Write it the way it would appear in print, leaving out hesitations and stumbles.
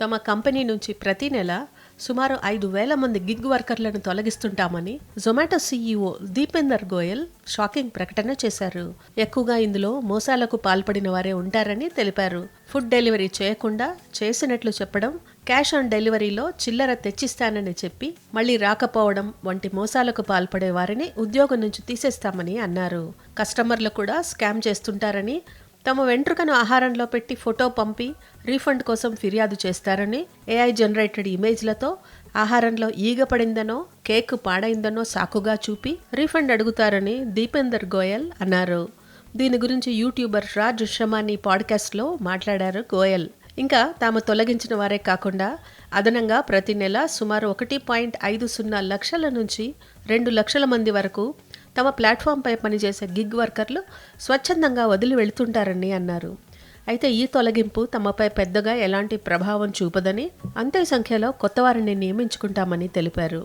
తమ కంపెనీ నుంచి ప్రతి నెల సుమారు 5,000 మంది గిగ్ వర్కర్లను తొలగిస్తుంటామని Zomato CEO Deepinder Goyal shocking ప్రకటన చేశారు. ఎక్కువగా ఇందులో మోసాలకు పాల్పడిన వారే ఉంటారని తెలిపారు. ఫుడ్ డెలివరీ చేయకుండా చేసినట్లు చెప్పడం, క్యాష్ ఆన్ డెలివరీలో చిల్లర తెచ్చిస్తానని చెప్పి మళ్లీ రాకపోవడం వంటి మోసాలకు పాల్పడే వారిని ఉద్యోగం నుంచి తీసేస్తామని అన్నారు. కస్టమర్లు కూడా స్కామ్ చేస్తుంటారని, తమ వెంట్రుకను ఆహారంలో పెట్టి ఫోటో పంపి రీఫండ్ కోసం ఫిర్యాదు చేస్తారని, ఏఐ జనరేటెడ్ ఇమేజ్లతో ఆహారంలో ఈగ పడిందనో కేక్ పాడైందనో సాకుగా చూపి రీఫండ్ అడుగుతారని దీపేందర్ గోయల్ అన్నారు. దీని గురించి యూట్యూబర్ రాజ్ షమానీ పాడ్కాస్ట్లో మాట్లాడారు గోయల్. ఇంకా తాము తొలగించిన వారే కాకుండా అదనంగా ప్రతి నెల సుమారు 1.50 లక్షల నుంచి 2 లక్షల మంది వరకు తమ ప్లాట్ఫామ్పై పనిచేసే గిగ్ వర్కర్లు స్వచ్ఛందంగా వదిలి వెళుతుంటారని అన్నారు. అయితే ఈ తొలగింపు తమపై పెద్దగా ఎలాంటి ప్రభావం చూపదని, అంతే సంఖ్యలో కొత్త వారిని నియమించుకుంటామని తెలిపారు.